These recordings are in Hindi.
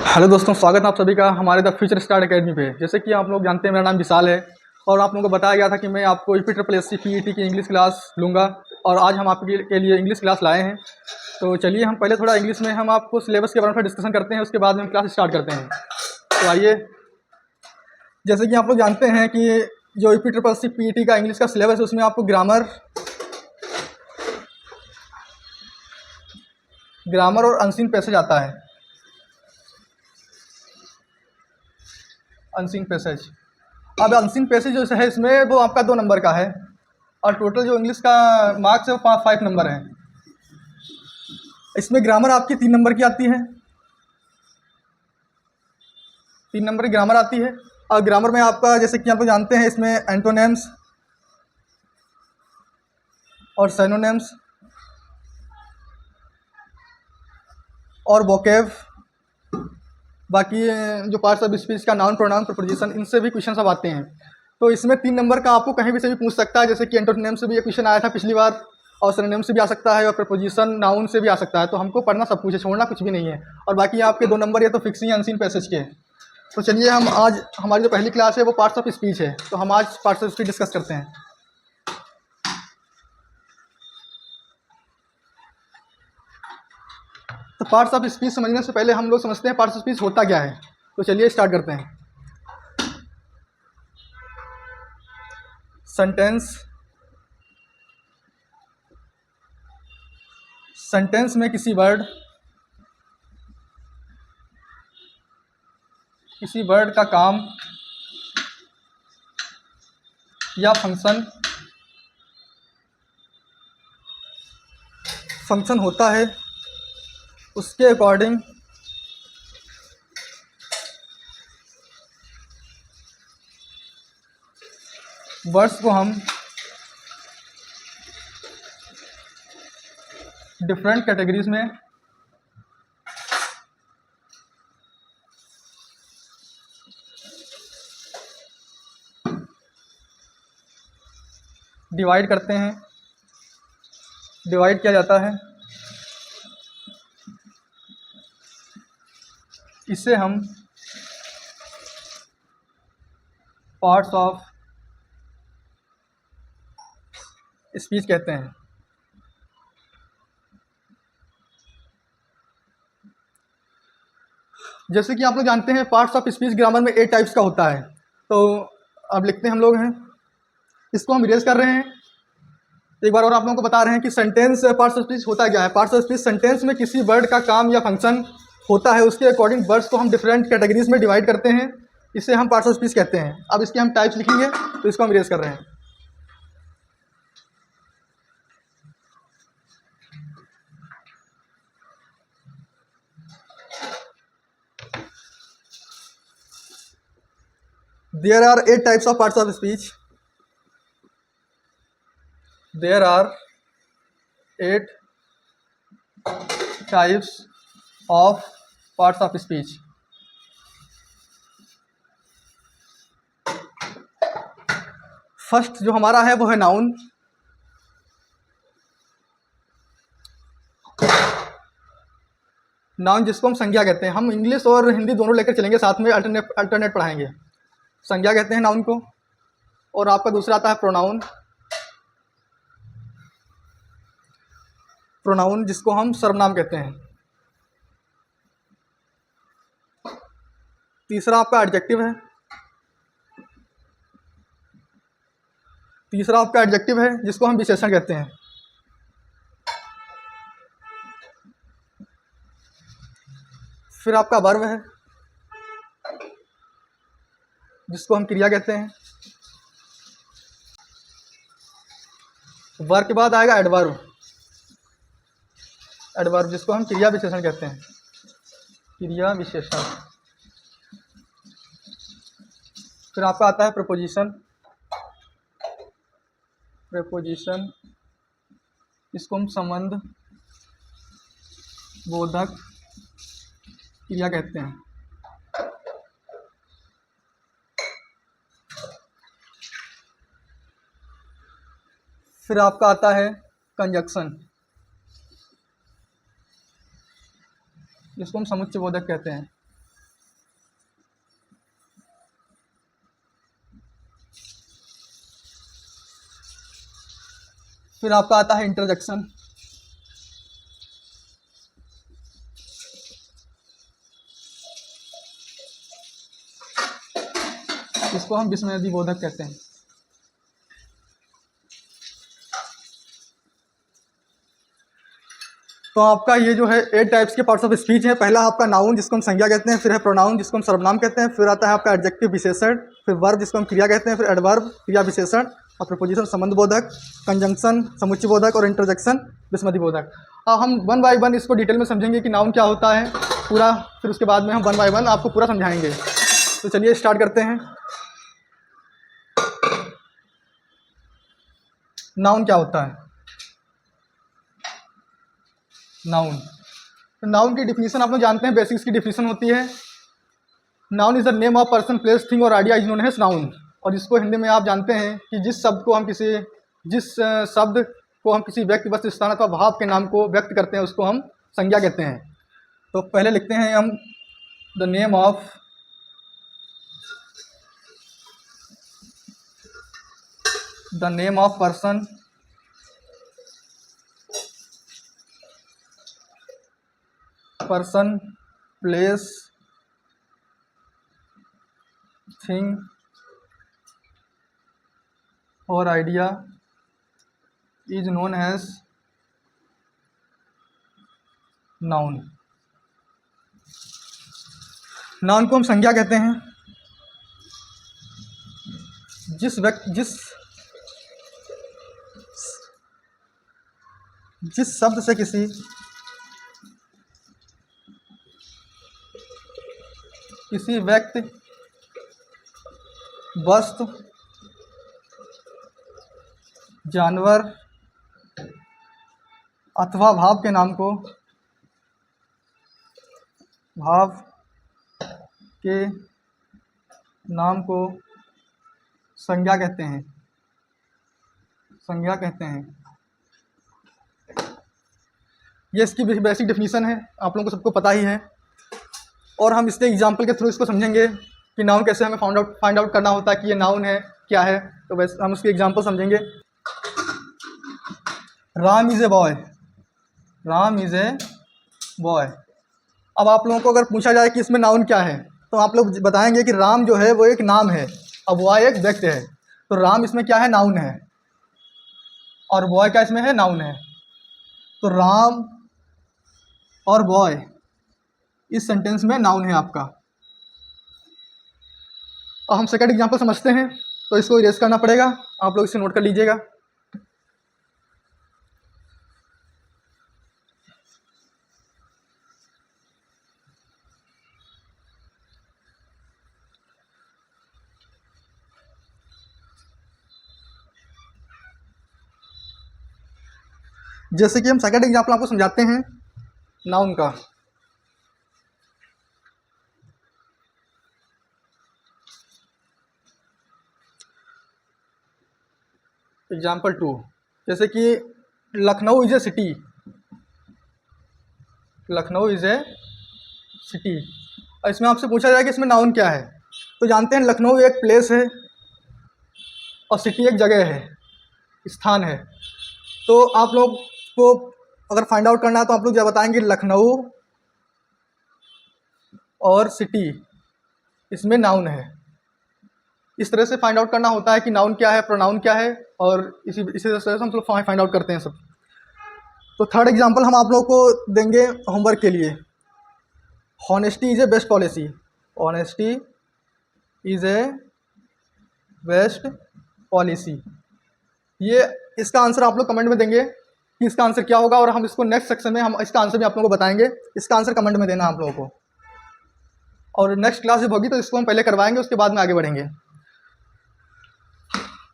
हेलो दोस्तों, स्वागत है आप सभी का हमारे द फ्यूचर स्टार्ट अकेडमी पे। जैसे कि आप लोग जानते हैं, मेरा नाम विशाल है और आप लोगों को बताया गया था कि मैं आपको EPSS PET की इंग्लिश क्लास लूँगा और आज हम आपके के लिए इंग्लिश क्लास लाए हैं। तो चलिए हम पहले थोड़ा इंग्लिश में हम आपको सिलेबस के बारे में डिस्कशन करते हैं, उसके बाद में हम क्लास स्टार्ट करते हैं। तो आइए, जैसे कि आप लोग जानते हैं कि जो EPSS PET का इंग्लिश का सिलेबस है उसमें आपको ग्रामर और अनसीन पैसेज आता है। अनसीन पैसेज, अब अनसीन पैसेज जो है इसमें वो आपका 2 नंबर का है और टोटल जो इंग्लिश का मार्क्स है वो 5 नंबर है। इसमें ग्रामर आपकी 3 नंबर की आती है, 3 नंबर की ग्रामर आती है। और ग्रामर में आपका, जैसे कि आप लोग जानते हैं, इसमें एंटोनेम्स और सिनोनिम्स और वोकैब, बाकी जो पार्ट्स ऑफ स्पीच का नाउन, प्रोनाउन, प्रीपोजिशन, इनसे भी क्वेश्चन सब आते हैं। तो इसमें 3 नंबर का आपको कहीं भी से भी पूछ सकता है। जैसे कि एंटोनिम से भी एक क्वेश्चन आया था पिछली बार और सिनोनिम से भी आ सकता है और प्रीपोजिशन, नाउन से भी आ सकता है। तो हमको पढ़ना सब कुछ है, छोड़ना कुछ भी नहीं है। और बाकी आपके 2 नंबर ये तो फिक्स ही अनसीन पैसेज के। तो चलिए, हम आज हमारी जो पहली क्लास है वो पार्ट्स ऑफ स्पीच है, तो हम आज पार्ट्स ऑफ स्पीच डिस्कस करते हैं। तो पार्ट्स ऑफ स्पीच समझने से पहले हम लोग समझते हैं पार्ट्स ऑफ स्पीच होता क्या है। तो चलिए स्टार्ट करते हैं। सेंटेंस में किसी वर्ड का काम या फंक्शन होता है, उसके अकॉर्डिंग वर्ड्स को हम डिफरेंट कैटेगरीज में डिवाइड किया जाता है। इसे हम पार्ट्स ऑफ स्पीच कहते हैं। जैसे कि आप लोग जानते हैं, पार्ट्स ऑफ स्पीच ग्रामर में 8 टाइप्स का होता है। तो अब लिखते हैं हम लोग हैं, इसको हम इरेज कर रहे हैं। एक बार और आप लोगों को बता रहे हैं कि सेंटेंस पार्ट्स ऑफ स्पीच होता क्या है। पार्ट्स ऑफ स्पीच सेंटेंस में किसी वर्ड का काम या फंक्शन होता है, उसके अकॉर्डिंग वर्ड्स को हम डिफरेंट कैटेगरीज में डिवाइड करते हैं। इसे हम पार्ट्स ऑफ स्पीच कहते हैं। अब इसके हम टाइप्स लिखेंगे, तो इसको हम इरेज कर रहे हैं। There are 8 types of parts of speech. There are 8 types of parts of speech. First जो हमारा है वो है नाउन। नाउन जिसको हम संज्ञा कहते हैं। हम इंग्लिश और हिंदी दोनों लेकर चलेंगे, साथ में अल्टरनेट पढ़ाएंगे। संज्ञा कहते हैं नाउन को। और आपका दूसरा आता है प्रोनाउन। प्रोनाउन जिसको हम सर्वनाम कहते हैं। तीसरा आपका एडजेक्टिव है। जिसको हम विशेषण कहते हैं। फिर आपका वर्ब है, जिसको हम क्रिया कहते हैं। वर्ब के बाद आएगा एडवर्ब, जिसको हम क्रिया विशेषण कहते हैं। क्रिया विशेषण। फिर आपका आता है प्रीपोजिशन, इसको हम संबंध बोधक क्रिया कहते हैं। फिर आपका आता है कंजक्शन, जिसको हम समुच्चय बोधक कहते हैं। फिर आपका आता है इंटरजेक्शन। इसको हम विस्मयादि बोधक कहते हैं। तो आपका ये जो है 8 टाइप्स के पार्ट्स ऑफ स्पीच है। पहला आपका नाउन जिसको हम संज्ञा कहते हैं, फिर है प्रोनाउन जिसको हम सर्वनाम कहते हैं, फिर आता है आपका एडजेक्टिव विशेषण, फिर वर्ब जिसको हम क्रिया कहते हैं, फिर एडवर्ब क्रिया विशेषण, और प्रीपोजिशन संबंध बोधक, कंजंक्शन समुच्चय बोधक, और इंटरजेक्शन विस्मयादि बोधक। अब हम वन बाय वन इसको डिटेल में समझेंगे कि नाउन क्या होता है पूरा, फिर उसके बाद में हम वन बाय वन आपको पूरा समझाएंगे। तो चलिए स्टार्ट करते हैं। नाउन क्या होता है? नाउन, तो नाउन की डिफिनीशन आप लोग जानते हैं, बेसिक्स की डिफिनीशन होती है noun is the name of person, place, thing और idea is known as noun. और इसको हिंदी में आप जानते हैं कि जिस शब्द को हम किसी व्यक्ति, वस्तु, स्थान अथवा भाव के नाम को व्यक्त करते हैं उसको हम संज्ञा कहते हैं। तो पहले लिखते हैं हम the name of person, place, thing और idea is known as noun. Noun को हम संज्ञा कहते हैं जिस शब्द से किसी व्यक्ति, वस्तु, जानवर अथवा भाव के नाम को संज्ञा कहते हैं। ये इसकी बेसिक डेफिनेशन है, आप लोगों को सबको पता ही है। और हम इसके एग्जाम्पल के थ्रू इसको समझेंगे कि नाउन कैसे हमें फाइंड आउट करना होता है कि ये नाउन है क्या है। तो वैसे हम उसके एग्जाम्पल समझेंगे। Ram is a boy. अब आप लोगों को अगर पूछा जाए कि इसमें नाउन क्या है तो आप लोग बताएंगे कि राम जो है वो एक नाम है, अब बॉय एक व्यक्ति है। तो राम इसमें क्या है? नाउन है। और बॉय क्या इसमें है? नाउन है। तो राम और बॉय इस सेंटेंस में नाउन है आपका। अब हम सेकंड एग्जांपल समझते हैं, तो इसको इरेज करना पड़ेगा, आप लोग इसे नोट कर लीजिएगा। जैसे कि हम सेकंड एग्जांपल आपको समझाते हैं नाउन का। एग्जाम्पल 2, जैसे कि लखनऊ इज ए सिटी। और इसमें आपसे पूछा जाए कि इसमें नाउन क्या है, तो जानते हैं लखनऊ एक प्लेस है और सिटी एक जगह है, स्थान है। तो आप लोग को अगर फाइंड आउट करना है तो आप लोग जब बताएंगे लखनऊ और सिटी इसमें नाउन है। इस तरह से फाइंड आउट करना होता है कि नाउन क्या है, प्रोनाउन क्या है, और इसी तरह से हम लोग फाइंड आउट करते हैं सब। तो थर्ड एग्जांपल हम आप लोगों को देंगे होमवर्क के लिए। Honesty is a best policy. ये इसका आंसर आप लोग कमेंट में देंगे कि इसका आंसर क्या होगा, और हम इसको नेक्स्ट सेक्शन में हम इसका आंसर भी आप लोगों को बताएंगे। इसका आंसर कमेंट में देना आप लोगों को, और नेक्स्ट क्लास जब होगी तो इसको हम पहले करवाएंगे, उसके बाद में आगे बढ़ेंगे।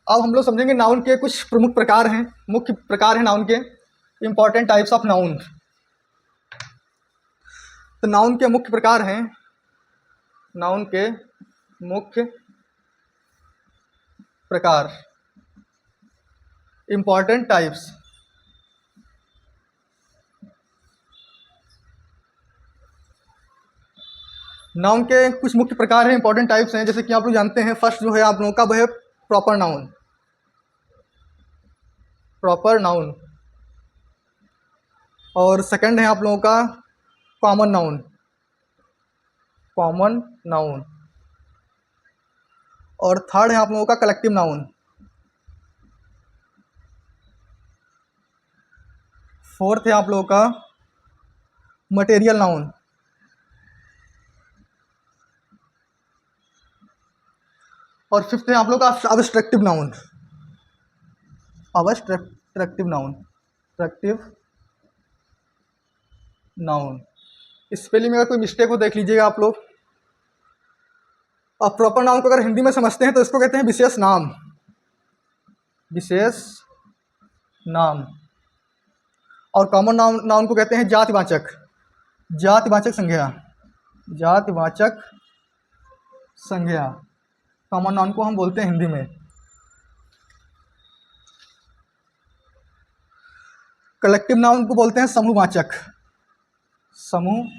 अब हम लोग समझेंगे नाउन के कुछ प्रमुख प्रकार हैं, मुख्य प्रकार हैं नाउन के, इंपॉर्टेंट टाइप्स ऑफ नाउन। तो नाउन के मुख्य प्रकार हैं, इंपॉर्टेंट टाइप्स। नाउन के कुछ मुख्य प्रकार हैं, इंपॉर्टेंट टाइप्स हैं, जैसे कि आप लोग जानते हैं। फर्स्ट जो है आप लोगों का वो है प्रॉपर प्रॉपर नाउन। और सेकंड है आप लोगों का कॉमन नाउन, कॉमन नाउन। और थर्ड है आप लोगों का कलेक्टिव नाउन। फोर्थ है आप लोगों का मटेरियल नाउन। और फिफ्थ है आप लोगों का अब्स्ट्रक्टिव नाउन, अब्स्ट्रक्टिव नाउन, स्ट्रक्टिव नाउन। स्पेलिंग में अगर कोई मिस्टेक हो देख लीजिएगा आप लोग। अब प्रॉपर नाउन को अगर हिंदी में समझते हैं तो इसको कहते हैं विशेष नाम, विशेष नाम। और कॉमन नाउन को कहते हैं जातिवाचक, जातिवाचक संज्ञा, जातिवाचक संज्ञा। कॉमन नाउन को हम बोलते हैं हिंदी में। कलेक्टिव नाउन को बोलते हैं समूहवाचक, समूहवाचक।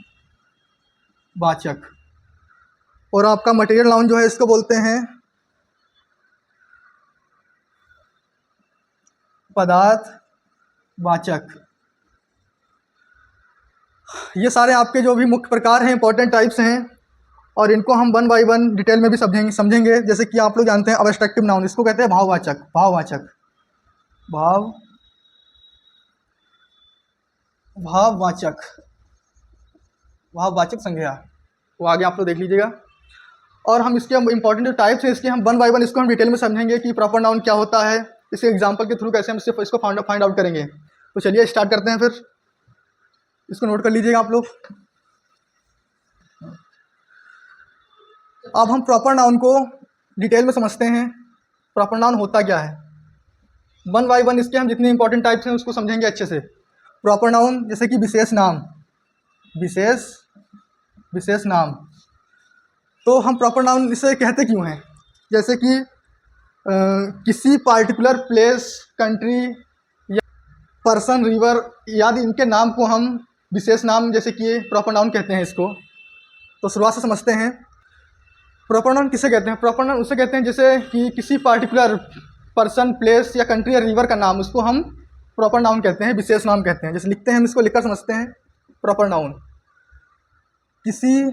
और आपका मटेरियल नाउन जो है इसको बोलते हैं पदार्थवाचक। ये सारे आपके जो भी मुख्य प्रकार हैं, इंपॉर्टेंट टाइप्स हैं, और इनको हम वन बाय वन डिटेल में भी समझेंगे। जैसे कि आप लोग जानते हैं अब्स्ट्रक्टिव नाउन, इसको कहते हैं भाववाचक, भाववाचक, भाववाचक, भाववाचक संज्ञा। वो आगे आप लोग देख लीजिएगा। और हम इसके इंपॉर्टेंट जो टाइप्स हैं इसके हम वन बाय वन इसको हम डिटेल में समझेंगे कि प्रॉपर नाउन क्या होता है, इसके एग्जांपल के थ्रू कैसे हम इसको फाइंड आउट करेंगे। तो चलिए स्टार्ट करते हैं, फिर इसको नोट कर लीजिएगा आप लोग। अब हम प्रॉपर नाउन को डिटेल में समझते हैं, प्रॉपर नाउन होता क्या है। वन बाय वन इसके हम जितने इंपॉर्टेंट टाइप्स हैं उसको समझेंगे अच्छे से। प्रॉपर नाउन जैसे कि विशेष नाम, विशेष नाम। तो हम प्रॉपर नाउन इसे कहते क्यों हैं, जैसे कि किसी पार्टिकुलर प्लेस, कंट्री या पर्सन, रिवर आदि इनके नाम को हम विशेष नाम जैसे कि प्रॉपर नाउन कहते हैं इसको। तो शुरुआत से समझते हैं प्रॉपर नाउन किसे कहते हैं। प्रॉपर नाउन उसे कहते हैं जैसे कि किसी पार्टिकुलर पर्सन, प्लेस या कंट्री या रिवर का नाम, उसको हम प्रॉपर नाउन कहते हैं, विशेष नाम कहते हैं। जैसे लिखते हैं, हम इसको लिखकर समझते हैं। प्रॉपर नाउन किसी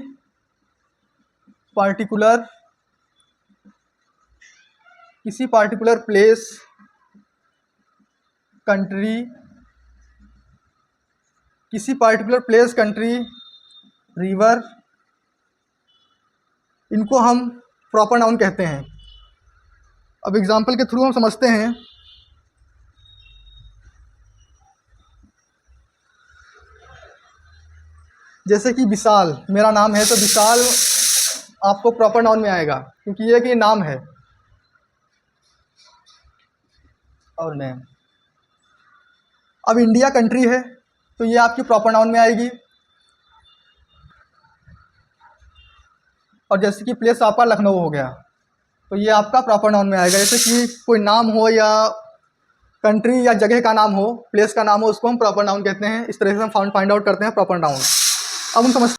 पार्टिकुलर प्लेस, कंट्री, किसी पार्टिकुलर प्लेस, कंट्री, रिवर, इनको हम प्रॉपर नाउन कहते हैं। अब एग्जाम्पल के थ्रू हम समझते हैं। जैसे कि विशाल मेरा नाम है, तो विशाल आपको प्रॉपर नाउन में आएगा क्योंकि ये कि नाम है और नेम। अब इंडिया कंट्री है तो ये आपकी प्रॉपर नाउन में आएगी। और जैसे कि प्लेस आपका लखनऊ हो गया तो ये आपका प्रॉपर नाउन में आएगा। जैसे कि कोई नाम हो या कंट्री या जगह का नाम हो, प्लेस का नाम हो, उसको हम प्रॉपर नाउन कहते हैं। इस तरह से हम फाइंड आउट करते हैं प्रॉपर नाउन। अब हम समझ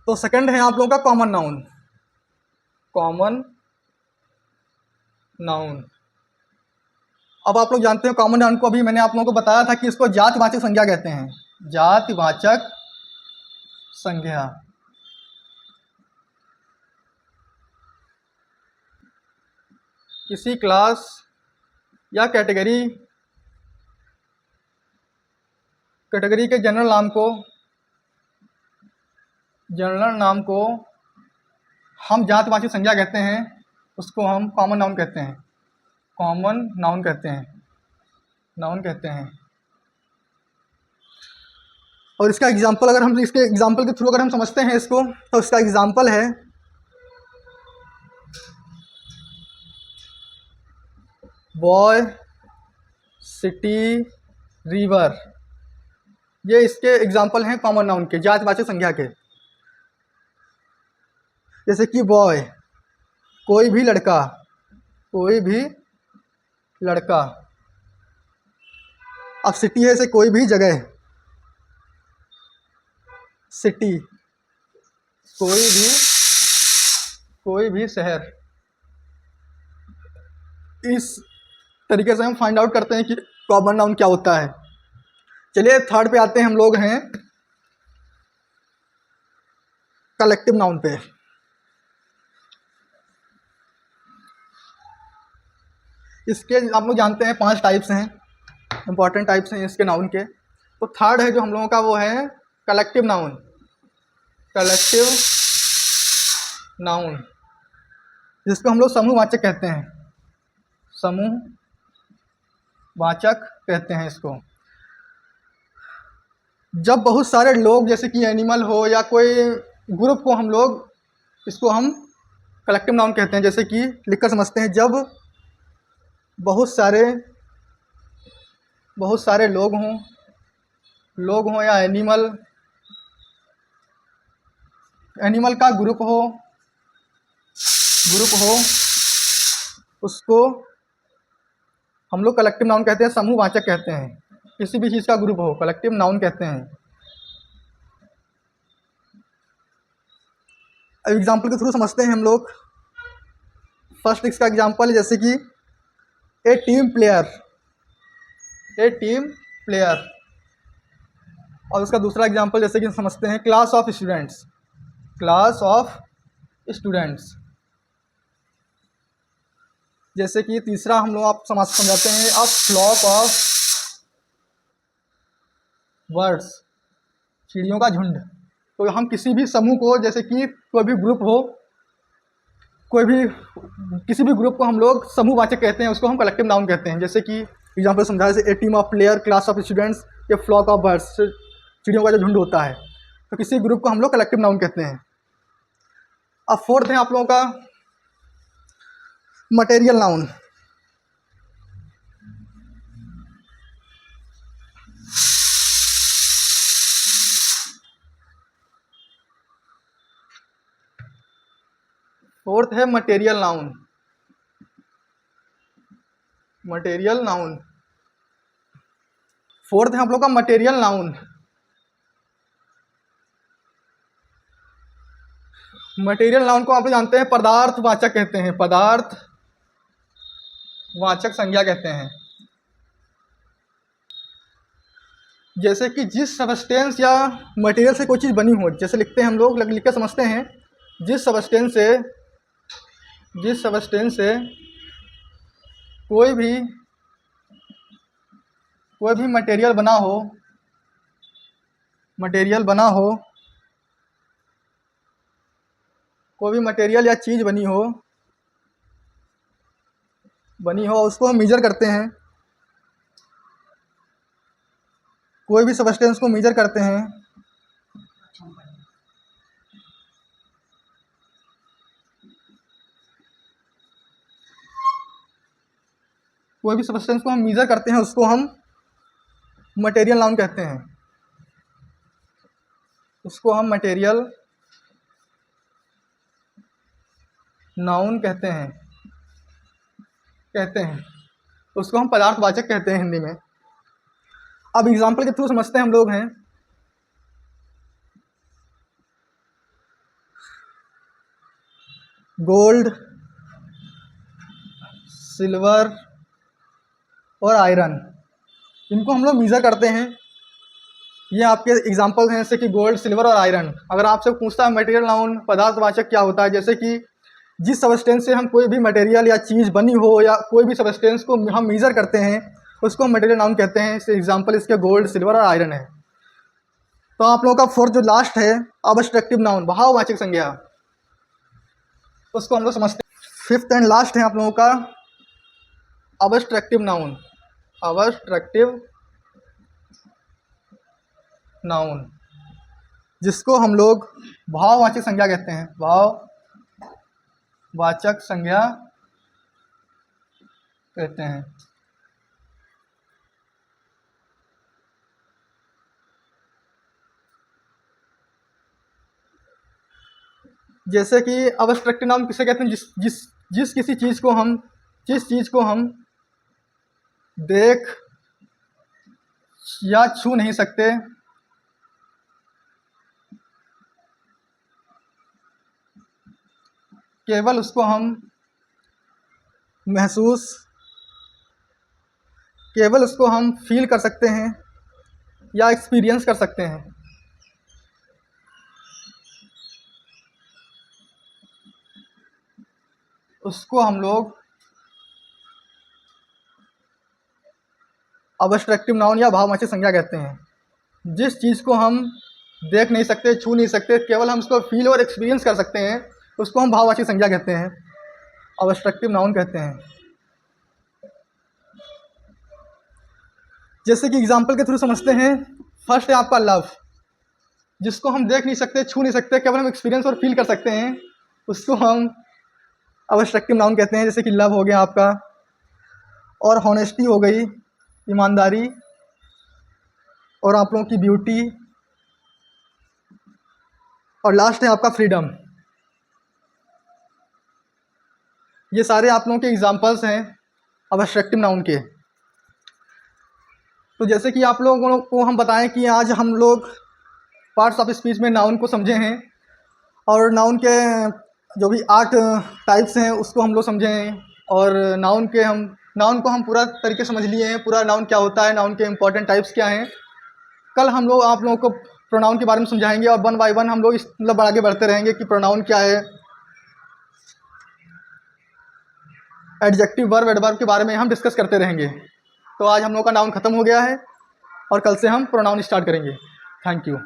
तो सेकंड है आप लोगों का कॉमन नाउन, कॉमन नाउन। अब आप लोग जानते हैं कॉमन नाउन को, अभी मैंने आप लोगों को बताया था कि इसको जातिवाचक संज्ञा कहते हैं, जातिवाचक संज्ञा। किसी क्लास या कैटेगरी के जनरल नाम को हम जातिवाचक संज्ञा कहते हैं, उसको हम कॉमन नाउन कहते हैं, कॉमन नाउन कहते हैं। और इसका एग्जाम्पल अगर हम इसके एग्जाम्पल के थ्रू अगर हम समझते हैं इसको, तो इसका एग्जाम्पल है बॉय, सिटी, रिवर। ये इसके एग्जाम्पल हैं कॉमन नाउन के, जातिवाचक संज्ञा के। जैसे कि बॉय, कोई भी लड़का, कोई भी लड़का। अब सिटी है, से कोई भी जगह, सिटी, कोई भी शहर। इस तरीके से हम फाइंड आउट करते हैं कि कॉमन नाउन क्या होता है। चलिए थर्ड पे आते हैं हम लोग हैं कलेक्टिव नाउन पे। इसके आप लोग जानते हैं 5 टाइप्स हैं, इंपॉर्टेंट टाइप्स हैं इसके नाउन के। तो थर्ड है जो हम लोगों का वो है कलेक्टिव नाउन। कलेक्टिव नाउन जिसको हम लोग समूहवाचक कहते हैं, समूहवाचक कहते हैं इसको। जब बहुत सारे लोग जैसे कि एनिमल हो या कोई ग्रुप को हम लोग, इसको हम कलेक्टिव नाउन कहते हैं। जैसे कि लिखकर समझते हैं, जब बहुत सारे लोग हों या एनिमल का ग्रुप हो, उसको हम लोग कलेक्टिव नाउन कहते हैं, समूहवाचक कहते हैं। किसी भी चीज़ का ग्रुप हो कलेक्टिव नाउन कहते हैं। अब एग्जाम्पल के थ्रू समझते हैं हम लोग। फर्स्ट इसका एग्जाम्पल जैसे कि ए टीम प्लेयर। और उसका दूसरा एग्जाम्पल जैसे कि समझते हैं क्लास ऑफ स्टूडेंट्स। जैसे कि तीसरा हम लोग आप समझाते हैं अ फ्लॉक ऑफ बर्ड्स, चिड़ियों का झुंड। तो हम किसी भी समूह को, जैसे कि कोई भी ग्रुप हो, किसी भी ग्रुप को हम लोग समूहवाचक कहते हैं, उसको हम कलेक्टिव नाउन कहते हैं। जैसे कि एग्जाम्पल समझाया, जैसे a team of player, class of students, या फ्लॉक ऑफ बर्ड्स, चिड़ियों का जो झुंड होता है। तो किसी ग्रुप को हम लोग कलेक्टिव नाउन कहते हैं। अब फोर्थ है आप लोगों का मटेरियल नाउन। फोर्थ है मटेरियल नाउन। फोर्थ है आप लोग का मटेरियल नाउन। मटेरियल नाउन को आप जानते हैं पदार्थवाचक कहते हैं, पदार्थवाचक संज्ञा कहते हैं। जैसे कि जिस सबस्टेंस या मटेरियल से कोई चीज़ बनी हो, जैसे लिखते हैं हम लोग, लिख के समझते हैं, जिस सबस्टेंस से कोई भी मटेरियल बना हो, कोई भी मटेरियल या चीज़ बनी हो, उसको हम मेजर करते हैं। कोई भी सबस्टेंस को मेजर करते हैं, उसको हम मटेरियल नाउन कहते हैं। उसको हम मटेरियल नाउन कहते हैं। उसको हम पदार्थवाचक कहते हैं हिंदी में। अब एग्जाम्पल के थ्रू समझते हैं हम लोग हैं। गोल्ड, सिल्वर और आयरन, इनको हम लोग मेजर करते हैं। ये आपके एग्जाम्पल हैं, जैसे कि गोल्ड, सिल्वर और आयरन। अगर आपसे पूछता है मटेरियल नाउन पदार्थवाचक क्या होता है, जैसे कि जिस सबस्टेंस से हम कोई भी मटेरियल या चीज़ बनी हो, या कोई भी सबस्टेंस को हम मेजर करते हैं, उसको हम मटेरियल नाउन कहते हैं। इससे एग्जाम्पल इसके गोल्ड, सिल्वर और आयरन है। तो आप लोगों का फोर्थ जो लास्ट है अब्स्ट्रक्टिव नाउन, भाववाचक संज्ञा, उसको हम लोग समझते हैं। फिफ्थ एंड लास्ट है आप लोगों का अब्स्ट्रक्टिव नाउन, जिसको हम लोग भाववाचक संज्ञा कहते हैं। भाववाचक संज्ञा कहते हैं। जैसे कि अब्स्ट्रक्टिव नाउन किसे कहते हैं, जिस किसी चीज़ को हम देख या छू नहीं सकते, केवल उसको हम महसूस, केवल उसको हम फील कर सकते हैं या एक्सपीरियंस कर सकते हैं। उसको हम लोग अब्स्ट्रक्टिव नाउन या भाववाची संज्ञा कहते हैं। जिस चीज़ को हम देख नहीं सकते, छू नहीं सकते, केवल हम उसको फील और एक्सपीरियंस कर सकते हैं, उसको हम भाववाची संज्ञा कहते हैं, अब्स्ट्रक्टिव नाउन कहते हैं। जैसे कि एग्जाम्पल के थ्रू समझते हैं। फर्स्ट है आपका लव, जिसको हम देख नहीं सकते, छू नहीं सकते, केवल हम एक्सपीरियंस और फील कर सकते हैं, उसको हम अब्स्ट्रक्टिव नाउन कहते हैं। जैसे कि लव हो गया आपका, और हॉनेस्टी हो गई, ईमानदारी, और आप लोगों की ब्यूटी, और लास्ट है आपका फ्रीडम। ये सारे आप लोगों के एग्जाम्पल्स हैं अब्स्ट्रक्टिव नाउन के। तो जैसे कि आप लोगों को हम बताएं कि आज हम लोग पार्ट्स ऑफ स्पीच में नाउन को समझे हैं, और नाउन के जो भी 8 टाइप्स हैं उसको हम लोग समझे हैं, और नाउन को हम पूरा तरीके समझ लिए हैं, पूरा नाउन क्या होता है, नाउन के इंपॉर्टेंट टाइप्स क्या हैं। कल हम लोग आप लोगों को प्रोनाउन के बारे में समझाएंगे, और 1 बाय 1 हम लोग मतलब आगे बढ़ते रहेंगे कि प्रोनाउन क्या है, एडजेक्टिव, वर्ब, एडवर्ब के बारे में हम डिस्कस करते रहेंगे। तो आज हम लोग का नाउन ख़त्म हो गया है, और कल से हम प्रोनाउन स्टार्ट करेंगे। Thank you.